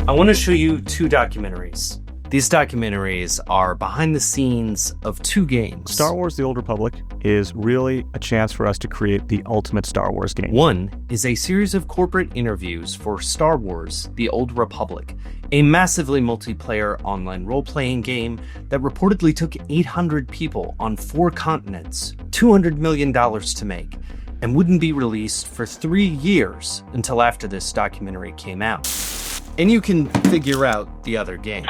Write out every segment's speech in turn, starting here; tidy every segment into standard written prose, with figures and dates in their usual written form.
I want to show you two documentaries. These documentaries are behind the scenes of two games. Star Wars: The Old Republic is really a chance for us to create the ultimate Star Wars game. One is a series of corporate interviews for Star Wars: The Old Republic, a massively multiplayer online role-playing game that reportedly took 800 people on 4 continents, $200 million to make, and wouldn't be released for 3 years until after this documentary came out. And you can figure out the other game.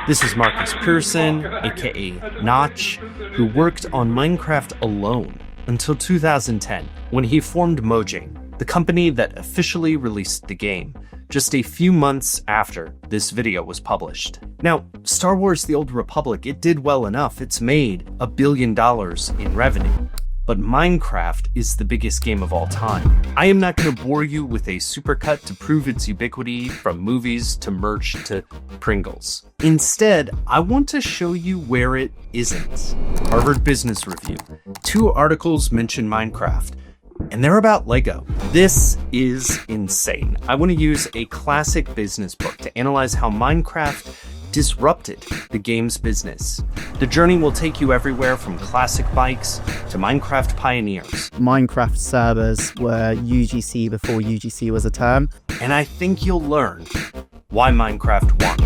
This is Marcus Pearson, aka Notch, who worked on Minecraft alone until 2010, when he formed Mojang, the company that officially released the game, just a few months after this video was published. Now, Star Wars: The Old Republic, it did well enough. It's made $1 billion in revenue. But Minecraft is the biggest game of all time. I am not going to bore you with a supercut to prove its ubiquity, from movies to merch to Pringles. Instead, I want to show you where it isn't. Harvard Business Review. 2 articles mention Minecraft, and they're about Lego. This is insane. I want to use a classic business book to analyze how Minecraft disrupted the game's business. The journey will take you everywhere from classic bikes to Minecraft pioneers. Minecraft servers were UGC before UGC was a term. And I think you'll learn why Minecraft won.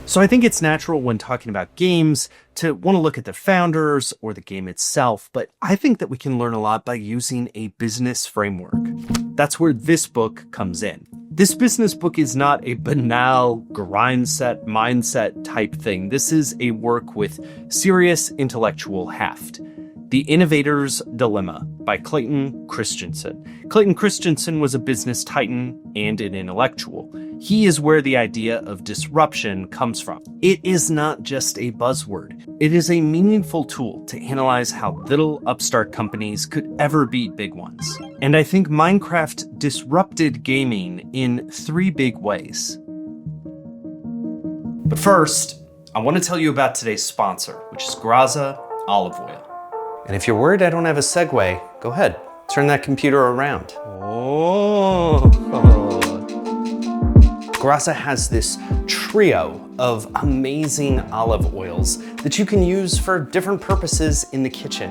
So I think it's natural when talking about games to want to look at the founders or the game itself, but I think that we can learn a lot by using a business framework. That's where this book comes in. This business book is not a banal mindset type thing. This is a work with serious intellectual heft. The Innovator's Dilemma by Clayton Christensen. Clayton Christensen was a business titan and an intellectual. He is where the idea of disruption comes from. It is not just a buzzword. It is a meaningful tool to analyze how little upstart companies could ever beat big ones. And I think Minecraft disrupted gaming in 3 big ways. But first, I want to tell you about today's sponsor, which is Graza olive oil. And if you're worried I don't have a segue, go ahead, turn that computer around. Graza has this trio of amazing olive oils that you can use for different purposes in the kitchen.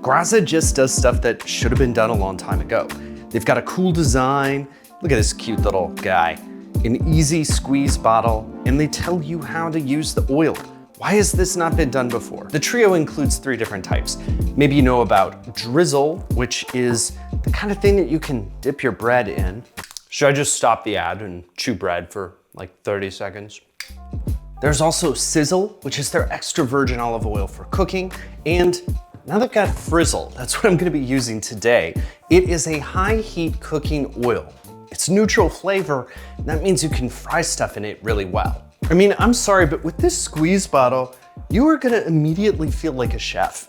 Graza just does stuff that should have been done a long time ago. They've got a cool design. Look at this cute little guy. An easy squeeze bottle, and they tell you how to use the oil. Why has this not been done before? The trio includes 3 different types. Maybe you know about drizzle, which is the kind of thing that you can dip your bread in. Should I just stop the ad and chew bread for like 30 seconds? There's also sizzle, which is their extra virgin olive oil for cooking. And now they've got frizzle. That's what I'm gonna be using today. It is a high heat cooking oil. It's neutral flavor. And that means you can fry stuff in it really well. I mean, I'm sorry, but with this squeeze bottle, you are gonna immediately feel like a chef.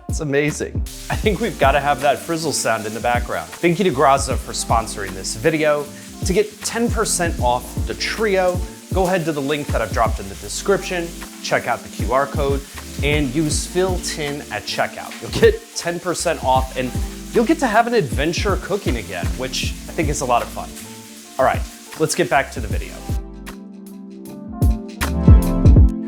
It's amazing. I think we've gotta have that frizzle sound in the background. Thank you to Graza for sponsoring this video. To get 10% off the trio, go ahead to the link that I've dropped in the description, check out the QR code, and use Phil10 at checkout. You'll get 10% off and you'll get to have an adventure cooking again, which I think is a lot of fun. All right, let's get back to the video.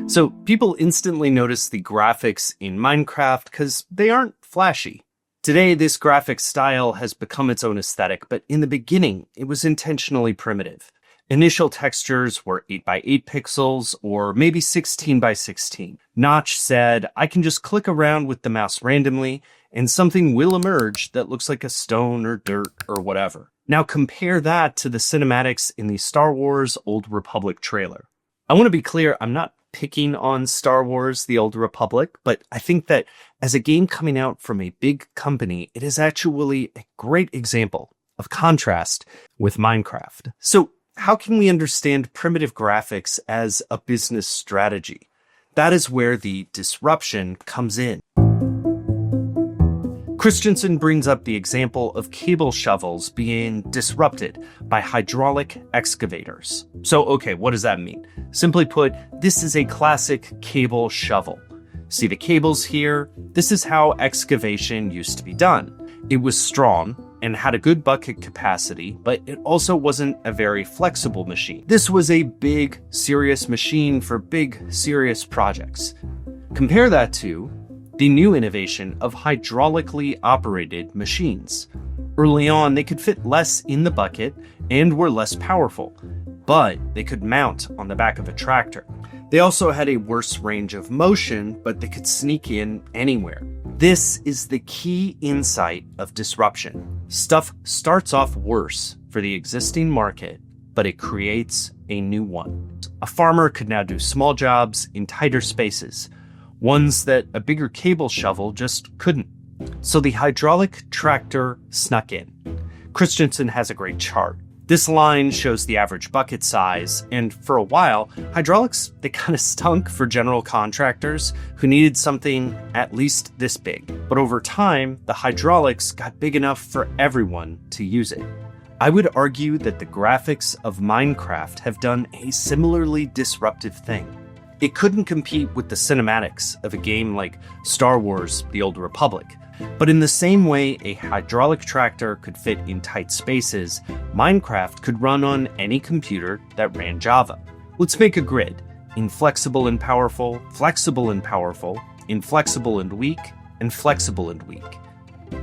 So people instantly notice the graphics in Minecraft because they aren't flashy. Today, this graphic style has become its own aesthetic, but in the beginning, it was intentionally primitive. Initial textures were 8x8 pixels or maybe 16x16. Notch said, I can just click around with the mouse randomly and something will emerge that looks like a stone or dirt or whatever. Now compare that to the cinematics in the Star Wars: Old Republic trailer. I want to be clear, I'm not picking on Star Wars: The Old Republic, but I think that as a game coming out from a big company, it is actually a great example of contrast with Minecraft. So how can we understand primitive graphics as a business strategy? That is where the disruption comes in. Christensen brings up the example of cable shovels being disrupted by hydraulic excavators. So, okay, what does that mean? Simply put, this is a classic cable shovel. See the cables here? This is how excavation used to be done. It was strong, and had a good bucket capacity, but it also wasn't a very flexible machine. This was a big, serious machine for big, serious projects. Compare that to the new innovation of hydraulically operated machines. Early on, they could fit less in the bucket and were less powerful, but they could mount on the back of a tractor. They also had a worse range of motion, but they could sneak in anywhere. This is the key insight of disruption. Stuff starts off worse for the existing market, but it creates a new one. A farmer could now do small jobs in tighter spaces, ones that a bigger cable shovel just couldn't. So the hydraulic tractor snuck in. Christensen has a great chart. This line shows the average bucket size, and for a while, hydraulics, they kind of stunk for general contractors who needed something at least this big. But over time, the hydraulics got big enough for everyone to use it. I would argue that the graphics of Minecraft have done a similarly disruptive thing. It couldn't compete with the cinematics of a game like Star Wars: The Old Republic. But in the same way a hydraulic tractor could fit in tight spaces, Minecraft could run on any computer that ran Java. Let's make a grid: inflexible and powerful, flexible and powerful, inflexible and weak, and flexible and weak.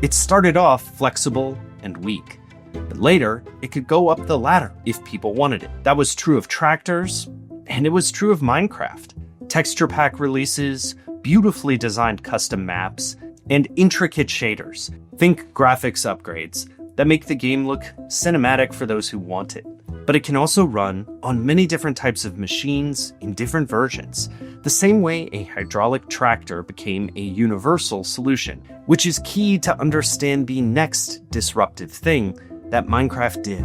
It started off flexible and weak, but later it could go up the ladder if people wanted it. That was true of tractors, and it was true of Minecraft. Texture pack releases, beautifully designed custom maps, and intricate shaders. Think graphics upgrades that make the game look cinematic for those who want it. But it can also run on many different types of machines in different versions, the same way a hydraulic tractor became a universal solution, which is key to understand the next disruptive thing that Minecraft did.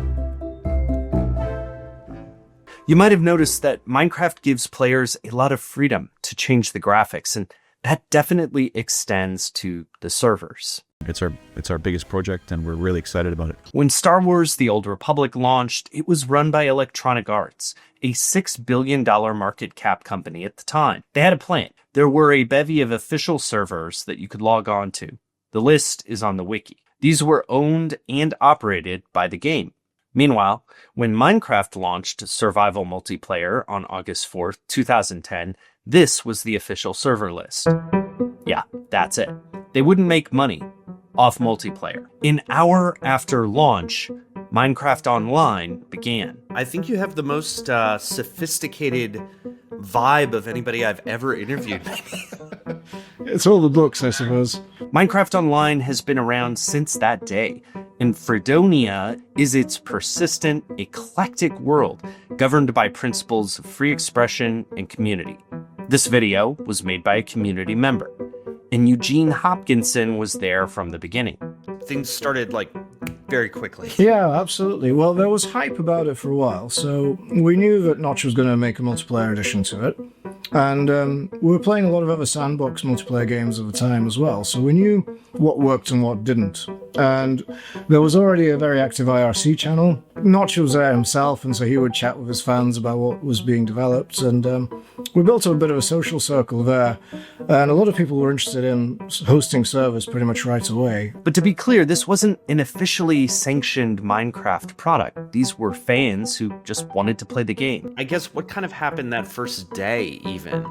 You might have noticed that Minecraft gives players a lot of freedom to change the graphics, and that definitely extends to the servers. It's our biggest project, and we're really excited about it. When Star Wars: The Old Republic launched, it was run by Electronic Arts, a $6 billion market cap company at the time. They had a plan. There were a bevy of official servers that you could log on to. The list is on the wiki. These were owned and operated by the game. Meanwhile, when Minecraft launched survival multiplayer on August 4th, 2010, this was the official server list. Yeah, that's it. They wouldn't make money off multiplayer. An hour after launch, Minecraft Online began. I think you have the most sophisticated vibe of anybody I've ever interviewed. It's all the books, I suppose. Minecraft Online has been around since that day, and Fredonia is its persistent, eclectic world governed by principles of free expression and community. This video was made by a community member, and Eugene Hopkinson was there from the beginning. Things started, very quickly. Yeah, absolutely. Well, there was hype about it for a while, so we knew that Notch was going to make a multiplayer addition to it. And we were playing a lot of other sandbox multiplayer games at the time as well, so we knew what worked and what didn't. And there was already a very active IRC channel. Notch was there himself, and so he would chat with his fans about what was being developed. And we built a bit of a social circle there, and a lot of people were interested in hosting servers pretty much right away. But to be clear, this wasn't an officially sanctioned Minecraft product. These were fans who just wanted to play the game. I guess what kind of happened that first day, even?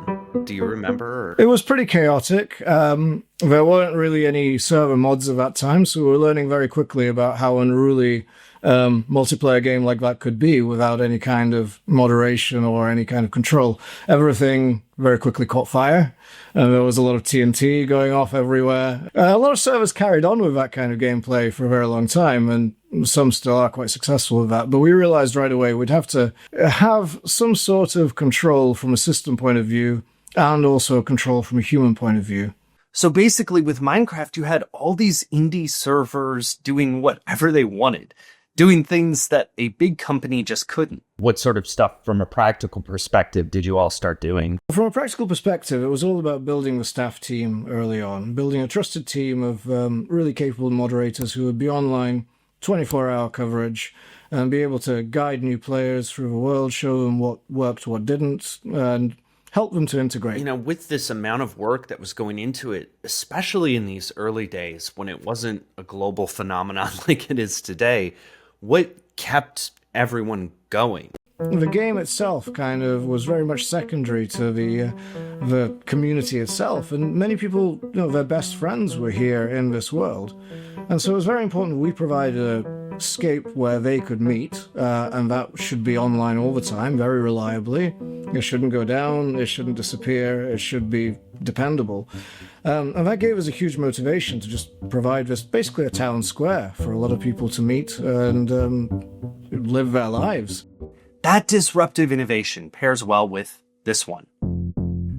Do you remember? It was pretty chaotic. There weren't really any server mods at that time, so we were learning very quickly about how unruly multiplayer game like that could be without any kind of moderation or any kind of control. Everything very quickly caught fire, and there was a lot of TNT going off everywhere. A lot of servers carried on with that kind of gameplay for a very long time, and some still are quite successful with that. But we realized right away we'd have to have some sort of control from a system point of view and also control from a human point of view. So basically with Minecraft, you had all these indie servers doing whatever they wanted, doing things that a big company just couldn't. What sort of stuff from a practical perspective did you all start doing? From a practical perspective, it was all about building the staff team early on, building a trusted team of really capable moderators who would be online 24-hour coverage and be able to guide new players through the world, show them what worked, what didn't, and help them to integrate. You know, with this amount of work that was going into it, especially in these early days when it wasn't a global phenomenon like it is today, what kept everyone going? The game itself kind of was very much secondary to the community itself, and many people, their best friends were here in this world, and so it was very important we provided a escape where they could meet, and that should be online all the time, very reliably. It shouldn't go down, it shouldn't disappear, it should be dependable. And that gave us a huge motivation to just provide this, basically a town square for a lot of people to meet and live their lives. That disruptive innovation pairs well with this one.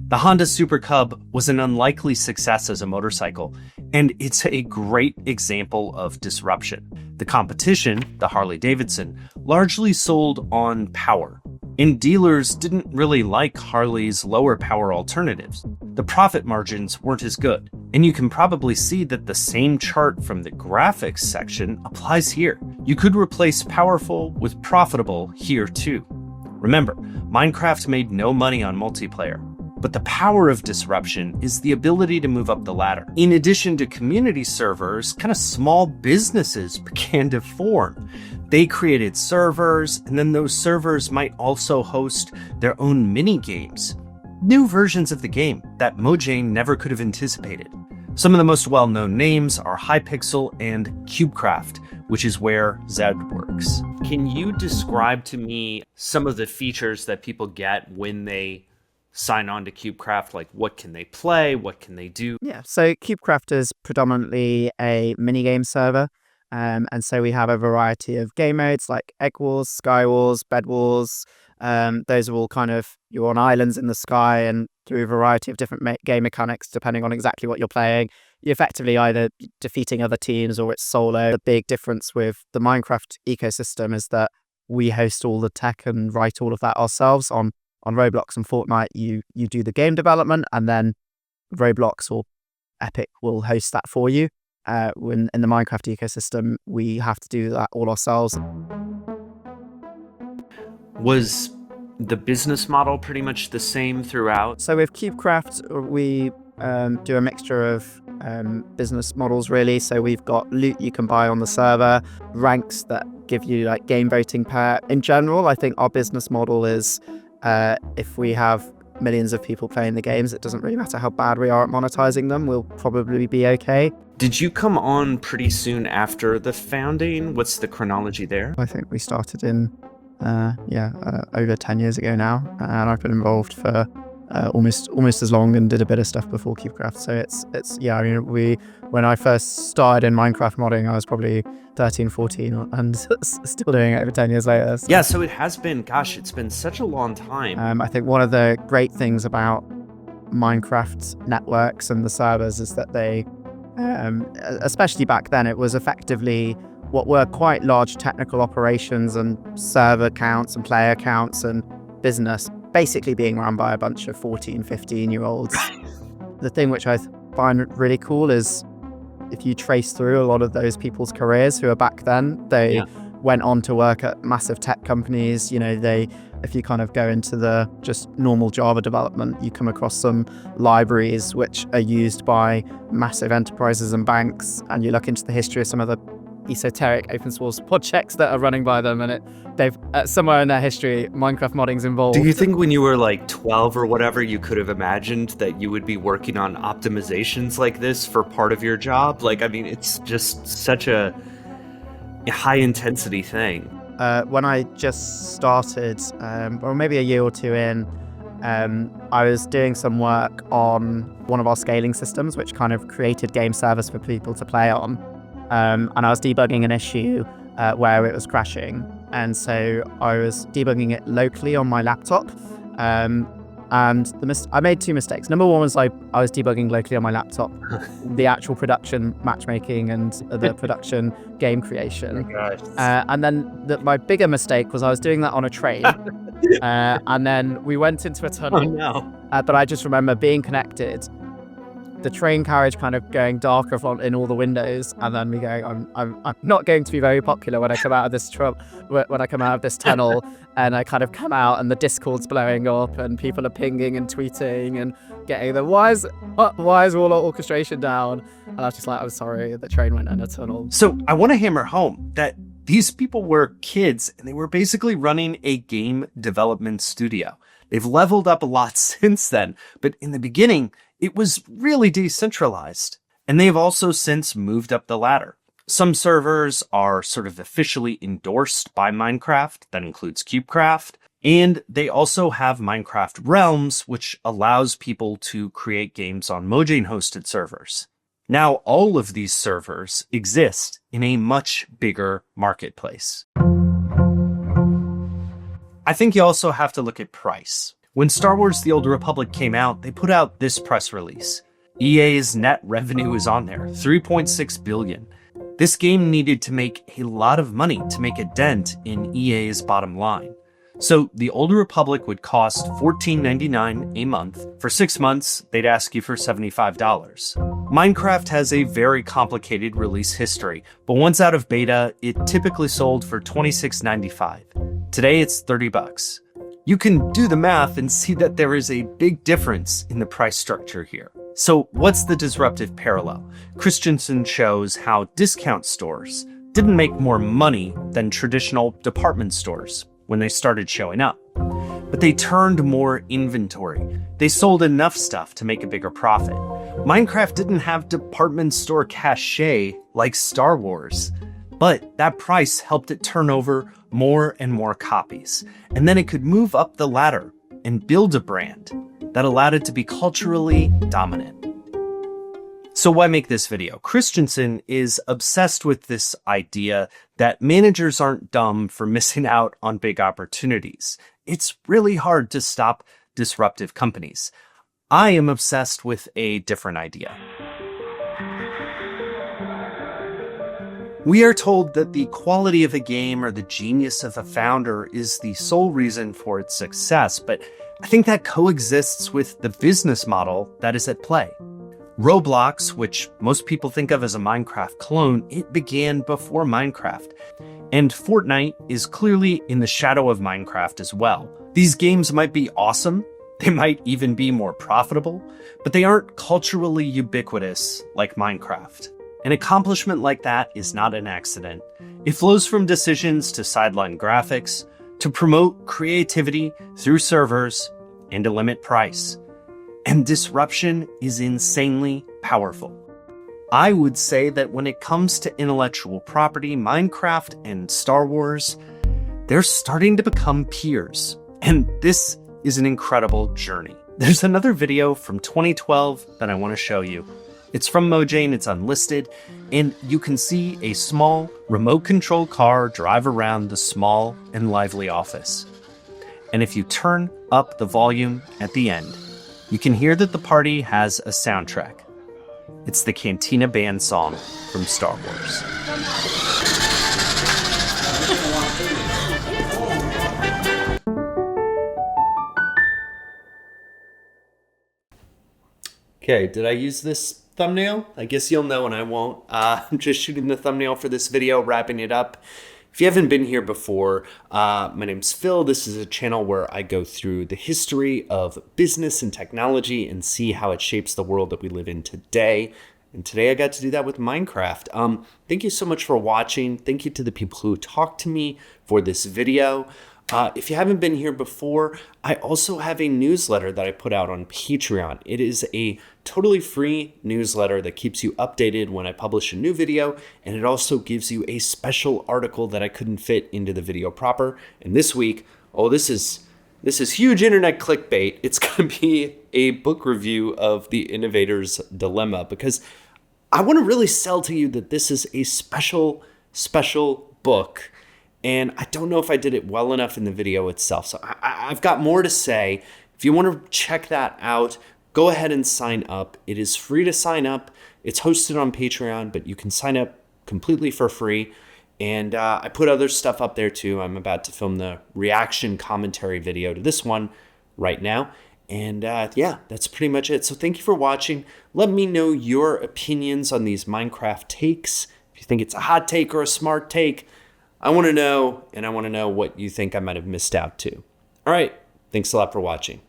The Honda Super Cub was an unlikely success as a motorcycle, and it's a great example of disruption. The competition, the Harley-Davidson, largely sold on power, and dealers didn't really like Harley's lower power alternatives. The profit margins weren't as good, and you can probably see that the same chart from the graphics section applies here. You could replace powerful with profitable here too. Remember, Minecraft made no money on multiplayer, but the power of disruption is the ability to move up the ladder. In addition to community servers, kind of small businesses began to form. They created servers, and then those servers might also host their own mini games. New versions of the game that Mojang never could have anticipated. Some of the most well-known names are Hypixel and CubeCraft, which is where Zed works. Can you describe to me some of the features that people get when they sign on to CubeCraft? Like, what can they play? What can they do? Yeah, so CubeCraft is predominantly a minigame server. And so we have a variety of game modes like Egg Wars, Sky Wars, Bed Wars. Those are all kind of, you're on islands in the sky and through a variety of different game mechanics, depending on exactly what you're playing. You're effectively either defeating other teams or it's solo. The big difference with the Minecraft ecosystem is that we host all the tech and write all of that ourselves. On Roblox and Fortnite, you do the game development, and then Roblox or Epic will host that for you. When in the Minecraft ecosystem, we have to do that all ourselves. Was the business model pretty much the same throughout? So with CubeCraft, we do a mixture of business models, really. So we've got loot you can buy on the server, ranks that give you like game voting power. In general, I think our business model is if we have millions of people playing the games, it doesn't really matter how bad we are at monetizing them, we'll probably be okay. Did you come on pretty soon after the founding? What's the chronology there? I think we started in over 10 years ago now, and I've been involved for almost as long and did a bit of stuff before CubeCraft. So it's when I first started in Minecraft modding, I was probably 13, 14 and still doing it over 10 years later. So. Yeah, so it has been, it's been such a long time. I think one of the great things about Minecraft networks and the servers is that they, especially back then, it was effectively what were quite large technical operations and server counts and player counts and business basically being run by a bunch of 14, 15-year-olds. The thing which I find really cool is if you trace through a lot of those people's careers who are back then, they went on to work at massive tech companies. If you kind of go into the just normal Java development, you come across some libraries which are used by massive enterprises and banks, and you look into the history of some of the esoteric open source projects that are running by them, and they've somewhere in their history, Minecraft modding's involved. Do you think when you were like 12 or whatever, you could have imagined that you would be working on optimizations like this for part of your job? Like, I mean, it's just such a high intensity thing. When I just started, or maybe a year or two in, I was doing some work on one of our scaling systems, which kind of created game servers for people to play on. And I was debugging an issue where it was crashing. And so I was debugging it locally on my laptop. And I made two mistakes. Number one was I was debugging locally on my laptop, the actual production matchmaking and the production game creation. Oh my and then my bigger mistake was I was doing that on a train. And then we went into a tunnel. Oh no. But I just remember being connected the train carriage kind of going darker in all the windows, and then me going, I'm not going to be very popular when I come out of this tunnel, and I kind of come out and the Discord's blowing up and people are pinging and tweeting and getting the why is all our orchestration down? And I was just like, I'm sorry, the train went in a tunnel. So I want to hammer home that these people were kids and they were basically running a game development studio. They've leveled up a lot since then, but in the beginning, it was really decentralized. And they've also since moved up the ladder. Some servers are sort of officially endorsed by Minecraft. That includes CubeCraft. And they also have Minecraft Realms, which allows people to create games on Mojang-hosted servers. Now, all of these servers exist in a much bigger marketplace. I think you also have to look at price. When Star Wars The Old Republic came out, they put out this press release. EA's net revenue is on there, $3.6 billion. This game needed to make a lot of money to make a dent in EA's bottom line. So The Old Republic would cost $14.99 a month. For 6 months, they'd ask you for $75. Minecraft has a very complicated release history, but once out of beta, it typically sold for $26.95. Today, it's $30. You can do the math and see that there is a big difference in the price structure here. So what's the disruptive parallel? Christensen shows how discount stores didn't make more money than traditional department stores when they started showing up, but they turned more inventory. They sold enough stuff to make a bigger profit. Minecraft didn't have department store cachet like Star Wars, but that price helped it turn over more and more copies. And then it could move up the ladder and build a brand that allowed it to be culturally dominant. So why make this video? Christensen is obsessed with this idea that managers aren't dumb for missing out on big opportunities. It's really hard to stop disruptive companies. I am obsessed with a different idea. We are told that the quality of a game or the genius of a founder is the sole reason for its success, but I think that coexists with the business model that is at play. Roblox, which most people think of as a Minecraft clone, it began before Minecraft. And Fortnite is clearly in the shadow of Minecraft as well. These games might be awesome, they might even be more profitable, but they aren't culturally ubiquitous like Minecraft. An accomplishment like that is not an accident. It flows from decisions to sideline graphics, to promote creativity through servers, and to limit price. And disruption is insanely powerful. I would say that when it comes to intellectual property, Minecraft and Star Wars, they're starting to become peers. And this is an incredible journey. There's another video from 2012 that I want to show you. It's from Mojang, it's unlisted, and you can see a small remote control car drive around the small and lively office. And if you turn up the volume at the end, you can hear that the party has a soundtrack. It's the Cantina Band song from Star Wars. Okay, did I use this thumbnail? I guess you'll know and I won't. I'm just shooting the thumbnail for this video, wrapping it up. If you haven't been here before, my name's Phil. This is a channel where I go through the history of business and technology and see how it shapes the world that we live in today. And today I got to do that with Minecraft. Thank you so much for watching. Thank you to the people who talked to me for this video. If you haven't been here before, I also have a newsletter that I put out on Patreon. It is a totally free newsletter that keeps you updated when I publish a new video, and it also gives you a special article that I couldn't fit into the video proper. And this week, this is huge internet clickbait. It's going to be a book review of The Innovator's Dilemma, because I want to really sell to you that this is a special book. And I don't know if I did it well enough in the video itself. So I've got more to say. If you want to check that out, go ahead and sign up. It is free to sign up. It's hosted on Patreon, but you can sign up completely for free. And I put other stuff up there too. I'm about to film the reaction commentary video to this one right now. And yeah, that's pretty much it. So thank you for watching. Let me know your opinions on these Minecraft takes. If you think it's a hot take or a smart take, I want to know, and I want to know what you think I might have missed out too. All right, thanks a lot for watching.